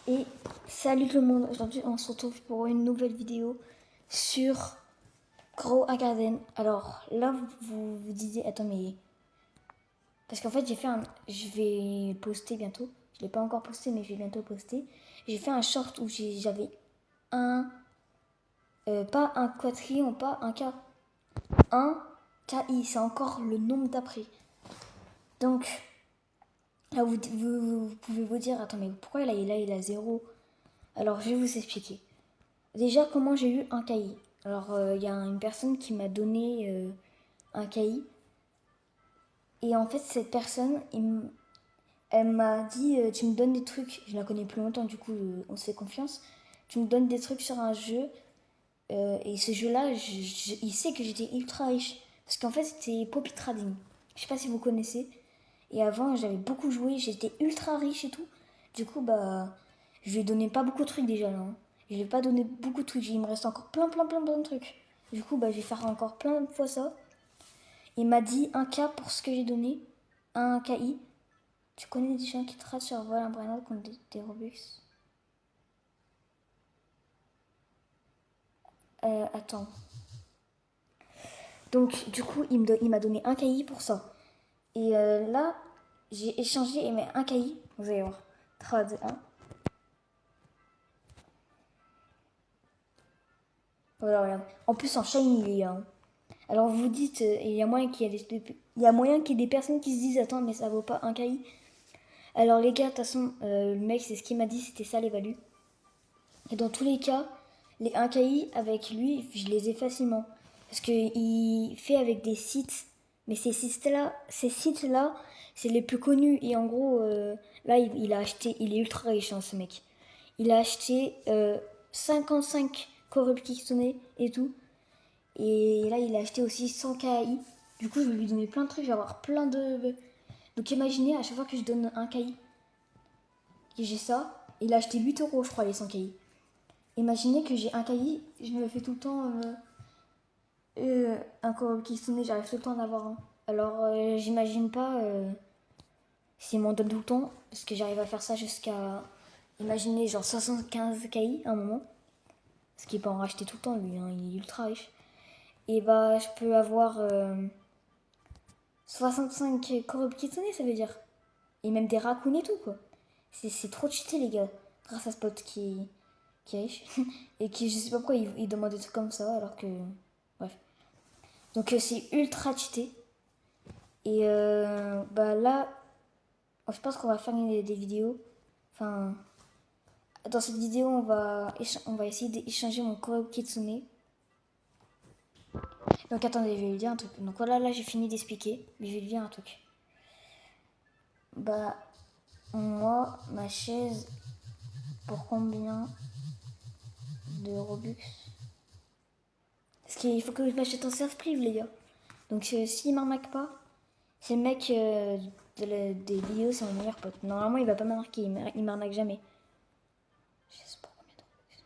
Et salut tout le monde, aujourd'hui on se retrouve pour une nouvelle vidéo sur Grow a Garden. Alors là vous vous disiez, attends mais... Parce qu'en fait je vais poster bientôt, je l'ai pas encore posté mais je vais bientôt poster. J'ai fait un short où j'avais un... pas un quatrion, pas un K, un KI, c'est encore le nombre d'après. Donc là vous pouvez vous dire, attends mais pourquoi là il a 0? Alors je vais vous expliquer. Déjà, comment j'ai eu un cahier? Alors, il y a une personne qui m'a donné un cahier. Et en fait, cette personne, elle m'a dit tu me donnes des trucs. Je la connais plus longtemps, du coup, on se fait confiance. Tu me donnes des trucs sur un jeu. Et ce jeu-là, il sait que j'étais ultra riche. Parce qu'en fait, c'était Poppy Trading. Je sais pas si vous connaissez. Et avant, j'avais beaucoup joué. J'étais ultra riche et tout. Du coup, bah, je lui ai donné pas beaucoup de trucs déjà là, hein. Je lui ai pas donné beaucoup de trucs. Il me reste encore plein de trucs. Du coup, bah, je vais faire encore plein de fois ça. Il m'a dit un K pour ce que j'ai donné. Un KI. Tu connais des gens qui tracent sur vol imprenable contre des Robux? Attends. Donc, du coup, il m'a donné un KI pour ça. Et là, j'ai échangé et mis un KI. Vous allez voir. 3, 2, 1. Voilà, regarde. En plus, en shiny, il y a. Alors vous dites, il y a moyen qu'il y ait il y a moyen qu'il y ait des personnes qui se disent, attends, mais ça vaut pas un KI. Alors les gars, de toute façon, le mec, c'est ce qu'il m'a dit, c'était ça les values. Et dans tous les cas, les 1 KI avec lui, je les ai facilement. Parce qu'il fait avec des sites. Mais ces sites-là, c'est les plus connus. Et en gros, là, il a acheté, il est ultra riche, hein, ce mec. Il a acheté 55 Corrupt Kitsune et tout. Et là, il a acheté aussi 100 KI. Du coup, je vais lui donner plein de trucs, je vais avoir plein de... Donc imaginez, à chaque fois que je donne un KI, et j'ai ça, il a acheté 8 euros, je crois, les 100 KI. Imaginez que j'ai un KI, je me fais tout le temps... un Corrupt Kitsune, j'arrive tout le temps à en avoir un. Alors, j'imagine pas s'il m'en donne tout le temps, parce que j'arrive à faire ça jusqu'à... Imaginez, genre 75 KI à un moment. Parce qu'il peut en racheter tout le temps, lui, hein, il est ultra riche. Et bah, je peux avoir 65 Corrupt Kitsune, ça veut dire. Et même des raccoons et tout, quoi. C'est trop cheaté, les gars. Grâce à ce pote qui est riche. Et qui, je sais pas pourquoi, il demande des trucs comme ça, alors que... Bref. Donc, c'est ultra cheaté. Et bah là, je pense qu'on va faire des vidéos. Enfin, dans cette vidéo, on va essayer d'échanger mon Corrupt Kitsune. Donc, attendez, je vais lui dire un truc. Donc, voilà, là, j'ai fini d'expliquer. Mais je vais lui dire un truc. Bah, moi, ma chaise, pour combien de Robux? Parce qu'il faut que je m'achète un surf-prive, les gars. Donc, s'il m'arnaque pas, c'est le mec des vidéos, c'est mon meilleur pote. Normalement, il va pas m'arnaquer, il m'arnaque jamais. Je sais pas combien de Robux.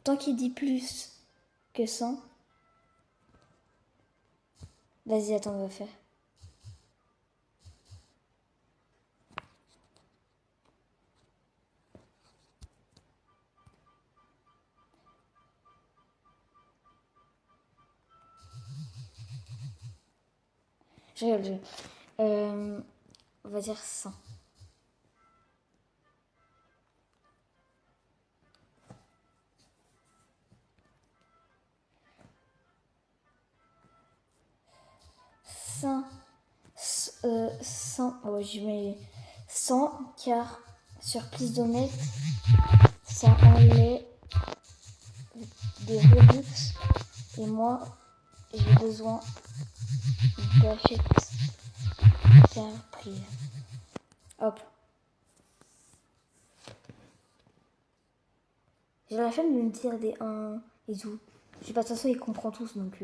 Tant qu'il dit plus que 100, vas-y, attends, on va faire. Je rigole, on va dire 100. Cent, 100, oh, je mets 100 car sur plus d'honnête, ça enlève des Robux et moi j'ai besoin d'acheter prix. Hop. J'ai la flemme de me dire des 1 et tout. Je sais pas, de toute façon, il comprend tous donc.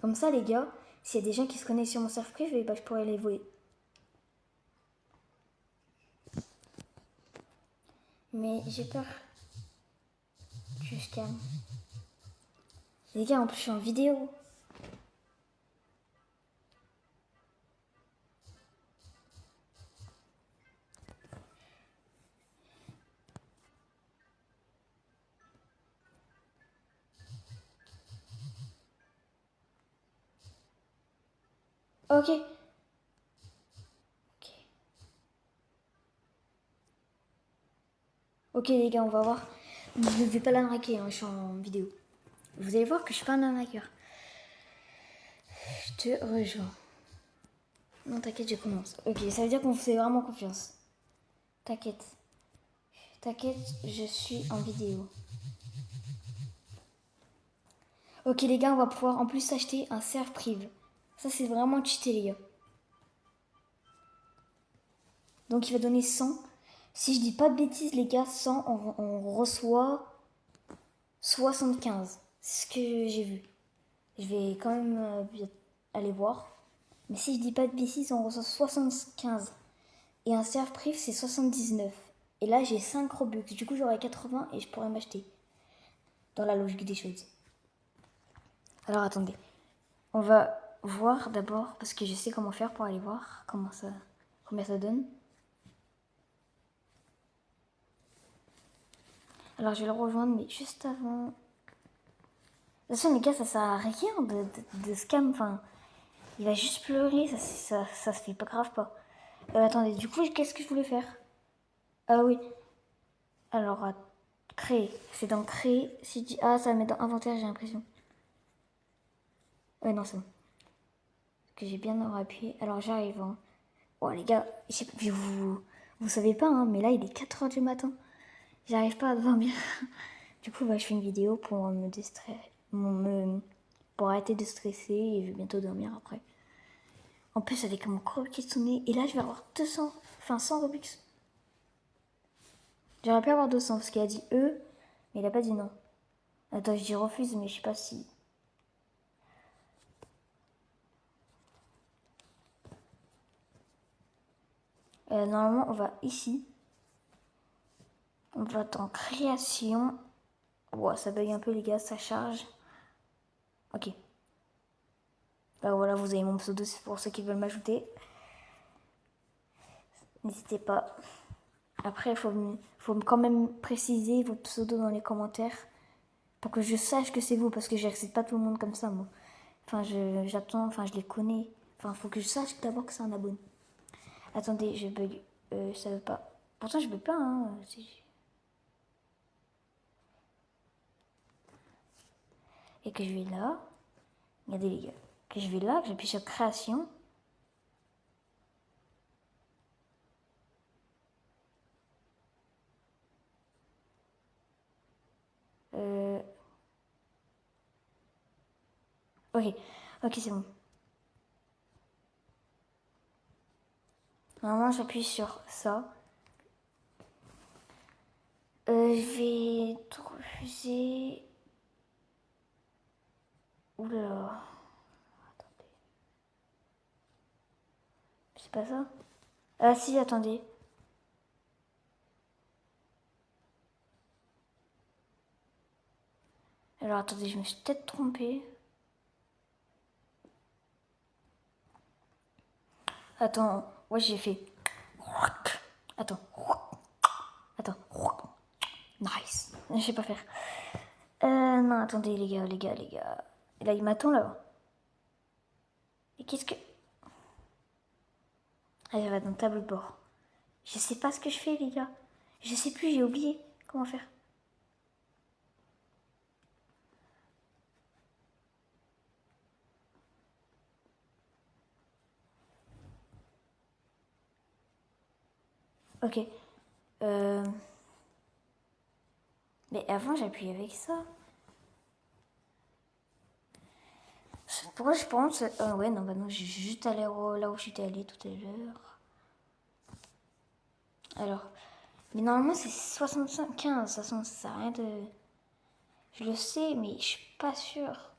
Comme ça, les gars, s'il y a des gens qui se connaissent sur mon surf privé, bah, je pourrais les voler. Mais j'ai peur Juste calme. Les gars, en plus, je suis en vidéo. Ok. Ok. Ok, les gars, on va voir. Je ne vais pas l'arnaquer, hein, je suis en vidéo. Vous allez voir que je suis pas un arnaqueur. Je te rejoins. Non, t'inquiète, je commence. Ok, ça veut dire qu'on fait vraiment confiance. T'inquiète. T'inquiète, je suis en vidéo. Ok, les gars, on va pouvoir en plus acheter un serve prive. Ça, c'est vraiment cheaté, les gars. Donc, il va donner 100. Si je dis pas de bêtises, les gars, 100, on reçoit 75. C'est ce que j'ai vu. Je vais quand même aller voir. Mais si je dis pas de bêtises, on reçoit 75. Et un serve prive, c'est 79. Et là, j'ai 5 Robux. Du coup, j'aurai 80 et je pourrais m'acheter. Dans la logique des choses. Alors, attendez. On va voir d'abord, parce que je sais comment faire pour aller voir combien ça donne. Alors, je vais le rejoindre, mais juste avant... De toute façon, les gars, ça sert à rien de scam. Enfin, il va juste pleurer, ça se fait pas grave pas. Attendez, du coup, qu'est-ce que je voulais faire? Ah oui. Alors, créer. C'est dans créer. Si je dis ah, ça va mettre dans inventaire, j'ai l'impression. Ouais, non, c'est bon. Parce que j'ai bien appuyé. Alors, j'arrive. Hein. Oh, les gars, vous savez pas, hein, mais là, il est 4h du matin. J'arrive pas à dormir. Du coup, bah, je fais une vidéo pour me distraire. Pour arrêter de stresser et je vais bientôt dormir après. En plus, avec mon gros qui sonné. Et là, je vais avoir 200, enfin 100 Robux. J'aurais pu avoir 200 parce qu'il a dit E, mais il a pas dit non. Attends, je dis refuse, mais je sais pas si. Normalement, on va ici. On va dans création. Ouah, ça bug un peu, les gars, ça charge. Ok. Bah voilà, vous avez mon pseudo, c'est pour ceux qui veulent m'ajouter. N'hésitez pas. Après, il faut quand même préciser votre pseudo dans les commentaires pour que je sache que c'est vous, parce que j'accepte pas tout le monde comme ça, moi. Enfin, j'attends, enfin, je les connais. Enfin, faut que je sache d'abord que c'est un abonné. Attendez, je bug. Ça veut pas. Pourtant, je bug pas, hein. Et que je vais là. Regardez, les gars. Que je vais là, que j'appuie sur création. Ok. Ok, c'est bon. Normalement, j'appuie sur ça. Je vais tout refuser. Oula. Attendez. C'est pas ça? Ah si, attendez. Alors attendez, je me suis peut-être trompée. Attends, ouais j'ai fait. Attends. Attends. Nice. Je sais pas faire. Non, attendez les gars, les gars, les gars. Et là, il m'attend là. Et qu'est-ce que... Allez, va dans le tableau de bord. Je sais pas ce que je fais les gars. Je sais plus, j'ai oublié comment faire. Ok. Mais avant, j'appuyais avec ça. Pourquoi je pense... ouais, non, bah non, j'ai juste allé là où j'étais allée tout à l'heure. Alors... Mais normalement, c'est 75. Ça sert à rien de... Je le sais, mais je suis pas sûre.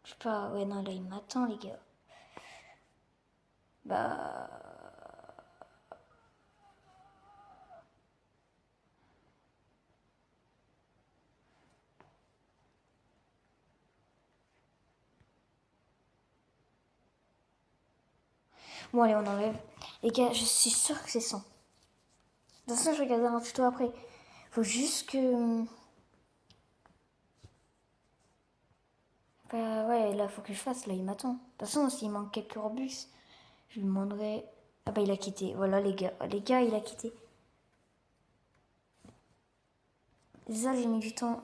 Je sais pas... Ouais, non, là, il m'attend, les gars. Bah... Bon, allez, on enlève. Les gars, je suis sûre que c'est 100. De toute façon, je regarderai un tuto après. Faut juste que... Bah ouais, là, faut que je fasse. Là, il m'attend. De toute façon, s'il manque quelques Robux, je lui demanderai... Ah bah, il a quitté. Voilà, les gars. Les gars, il a quitté. Ça, j'ai mis du temps.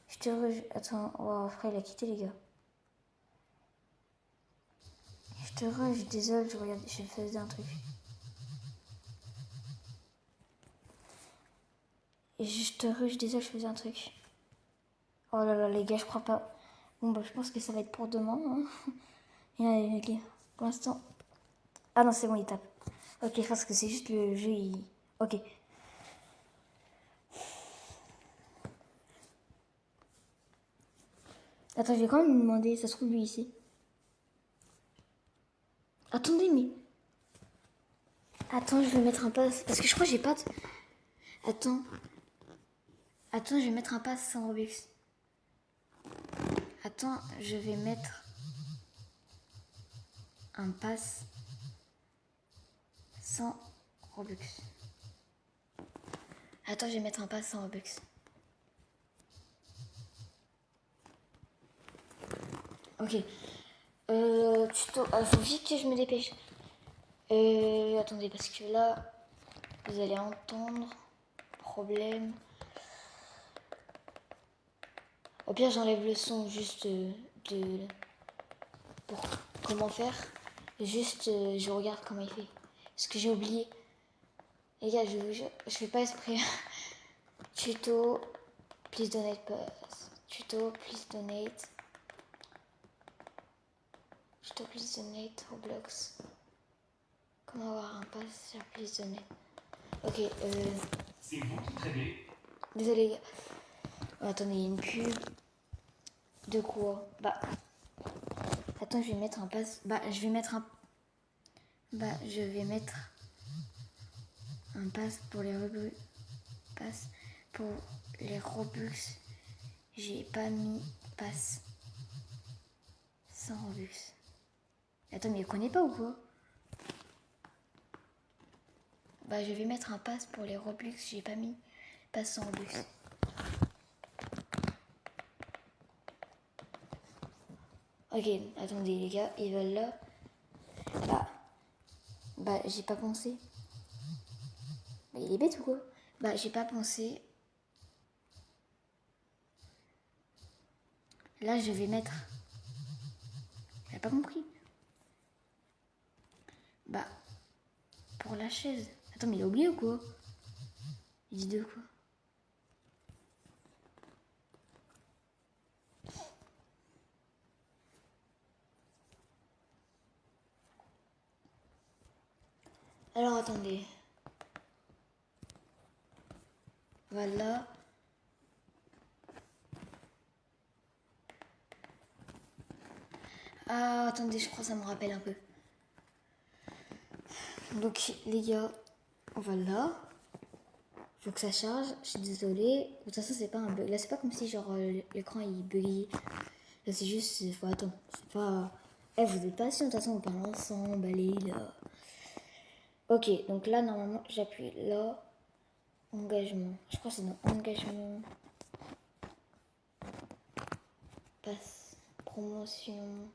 Je te Attends, wow, après, il a quitté, les gars. Je suis désolée, je faisais un truc. Et je suis désolée, je faisais un truc. Oh là là, les gars, je crois pas. Bon, bah, je pense que ça va être pour demain. Hein. Et allez, les gars, pour l'instant. Ah non, c'est bon, il tape. Ok, parce que c'est juste le jeu, il. Ok. Attends, je vais quand même lui demander, ça se trouve lui ici. Attendez, mais. Attends, je vais mettre un pass. Parce que je crois que j'ai pas de. Attends. Attends, je vais mettre un pass sans Robux. Attends, je vais mettre un pass sans Robux. Attends, je vais mettre un pass sans Robux. Ok. Tuto. Faut vite que je me dépêche. Attendez, parce que là, vous allez entendre. Problème. Au pire, j'enlève le son juste pour comment faire. Juste, je regarde comment il fait. Parce que j'ai oublié. Les gars, je fais pas esprit. Tuto, please donate pass. Tuto, please donate. Tuto, please donate Roblox. Comment avoir un pass sur please donate. Ok, C'est vous qui tradez. désolé les gars. Oh, attendez, il y a une pub. De quoi? Bah. Attends, je vais mettre un pass. Bah, je vais mettre un. Bah, je vais mettre un pass pour les Robux. Pass pour les Robux. J'ai pas mis pass sans Robux. Attends, mais il connaît pas ou quoi? Bah, je vais mettre un pass pour les Robux. J'ai pas mis pass sans Robux. Ok, attendez les gars, ils veulent là. Bah, j'ai pas pensé. Bah, il est bête ou quoi? Bah, j'ai pas pensé. Là, je vais mettre. J'ai pas compris. Bah, pour la chaise. Attends, mais il a oublié ou quoi? Il dit de quoi? Alors, attendez. Voilà. Ah, attendez, je crois que ça me rappelle un peu. Donc, les gars, voilà. Faut que ça charge. Je suis désolée. De toute façon, c'est pas un bug. Là, c'est pas comme si, genre, l'écran il buguait. Là, c'est juste. Faut attendre. C'est pas. Eh, vous êtes patient. De toute façon, on parle ensemble. Allez, là. Ok, donc là, normalement, j'appuie là. Engagement. Je crois que c'est dans engagement. Passe. Promotion.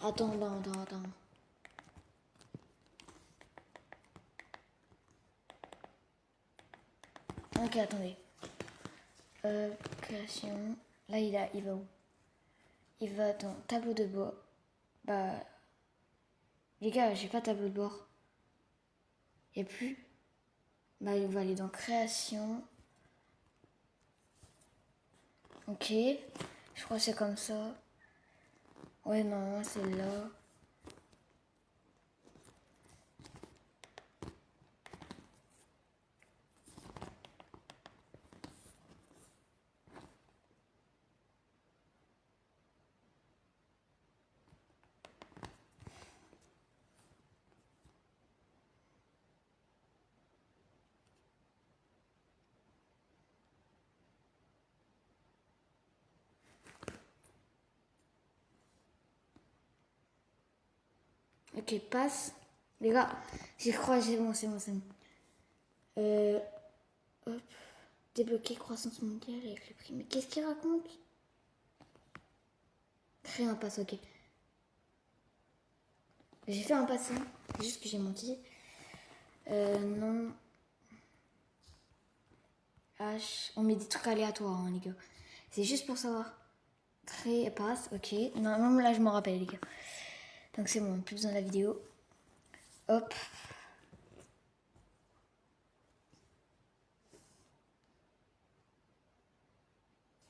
Attends. Ok, attendez. Création. Là, il va où? Il va dans tableau de bord. Bah, les gars, j'ai pas tableau de bord. Y a plus. Bah, il va aller dans création. Ok. Je crois que c'est comme ça. Ouais, non, c'est là. Ok, passe. Les gars, j'y crois, c'est bon, c'est bon. Hop. Débloquer croissance mondiale avec le prix. Mais qu'est-ce qu'il raconte? Créer un pass, ok. J'ai fait un pass, hein. C'est juste que j'ai menti. Non. H. On met des trucs aléatoires, hein, les gars. C'est juste pour savoir. Créer pass, ok. Non, là, je m'en rappelle, les gars. Donc c'est bon, plus besoin de la vidéo. Hop.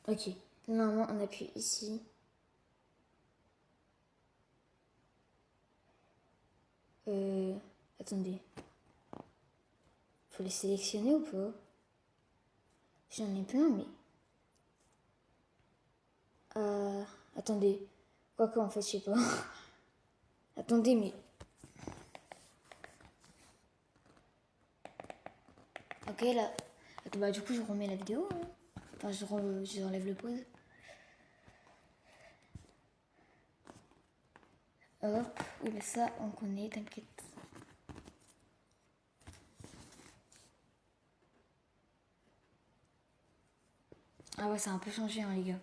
Ok. Normalement, on appuie ici. Attendez. Faut les sélectionner ou pas? J'en ai plein, mais... Attendez. Quoique, en fait, je sais pas. Attendez, mais... Ok, là... Attends, bah du coup, je remets la vidéo. Hein. Enfin, j'enlève le pause. Hop. Oui, mais ça, on connaît, t'inquiète. Ah ouais, ça a un peu changé, hein, les gars.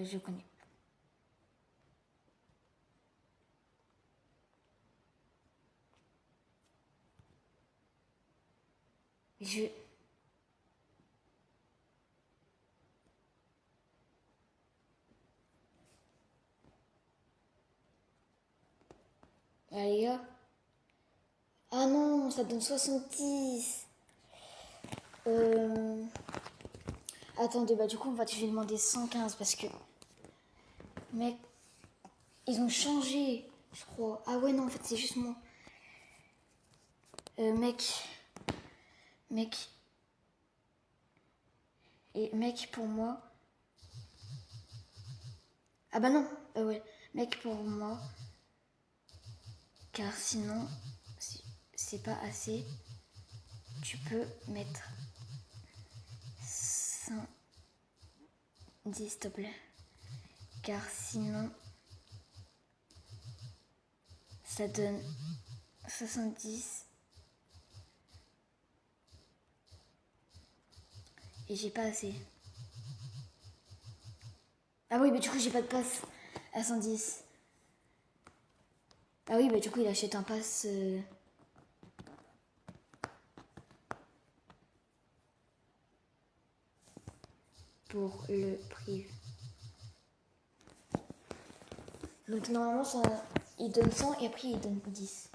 Je connais. Je... Ah, les gars. Ah non, ça donne 70. Attendez, bah du coup, je vais demander 115 parce que... Mec, ils ont changé, je crois. Ah ouais, non, en fait, c'est juste moi. Mec. Et mec, pour moi... Ah bah non, ouais. Mec, pour moi... Car sinon, si c'est pas assez, tu peux mettre 110, s'il te plaît. Car sinon, ça donne 70. Et j'ai pas assez. Ah oui, mais du coup, j'ai pas de passe à 110. Ah oui, bah du coup, il achète un pass... pour le prix. Donc normalement, ça, il donne 100 et après, il donne 10.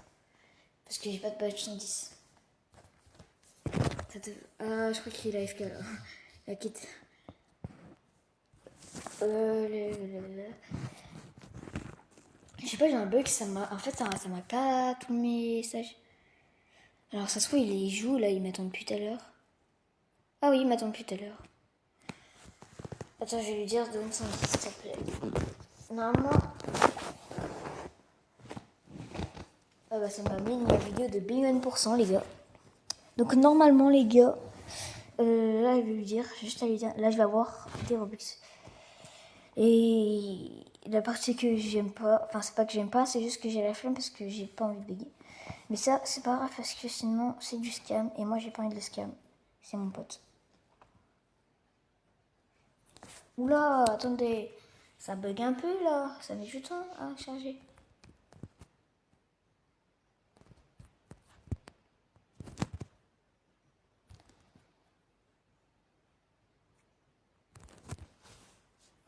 Parce que j'ai pas de badge 110. Ah, je crois qu'il est AFK là. Il a quitté. Je sais pas, j'ai un bug, ça m'a... En fait, ça m'a pas tous mes messages. Alors ça se trouve, il joue là, il m'attend depuis tout à l'heure. Ah oui, il m'attend depuis tout à l'heure. Attends, je vais lui dire donne 110 s'il te plaît. Normalement... Ah bah ça m'a mis une vidéo de B1%, les gars. Donc normalement, les gars... là, je vais lui dire, juste à lui dire... Là, je vais avoir des Robux. Et la partie que j'aime pas... Enfin, c'est pas que j'aime pas, c'est juste que j'ai la flemme parce que j'ai pas envie de bugger. Mais ça, c'est pas grave parce que sinon, c'est du scam. Et moi, j'ai pas envie de le scam. C'est mon pote. Oula, attendez. Ça bug un peu, là. Ça met du temps à charger.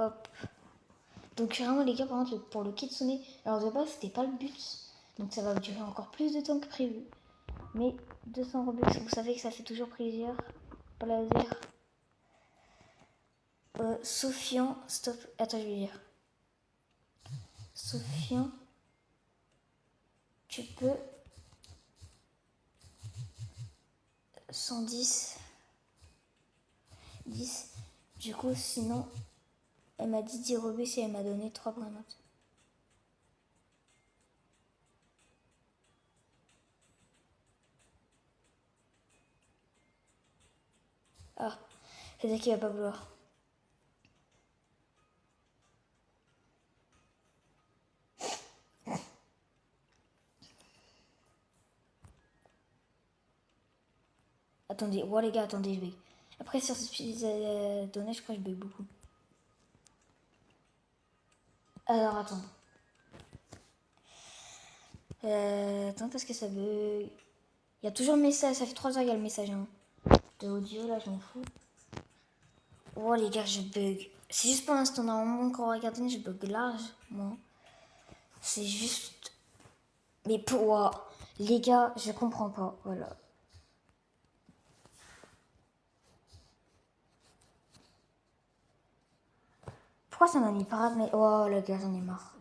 Hop. Donc, vraiment, les gars, par contre, pour le kitsune, alors de base, c'était pas le but. Donc, ça va durer encore plus de temps que prévu. Mais 200 Robux, vous savez que ça fait toujours plaisir. Plaisir. Sofian, stop. Attends, je vais lire. Sofian, tu peux 110 10. Du coup, sinon, elle m'a dit 10 Robux et elle m'a donné 3 notes. Ah, c'est-à-dire qu'il va pas vouloir. Attendez, oh les gars, attendez, je bug. Après, sur cette petite donnée, je crois que je bug beaucoup. Alors, attends. Attends, parce que ça bug. Il y a toujours le message, ça fait 3 heures qu'il y a le message hein. De audio, là, je m'en fous. Oh les gars, je bug. C'est juste pour l'instant, normalement, quand on regarde, je bug large, moi. C'est juste... Mais pour... les gars, je comprends pas, voilà. Pourquoi ça m'a mis parade, mais... Oh les gars, j'en ai marre.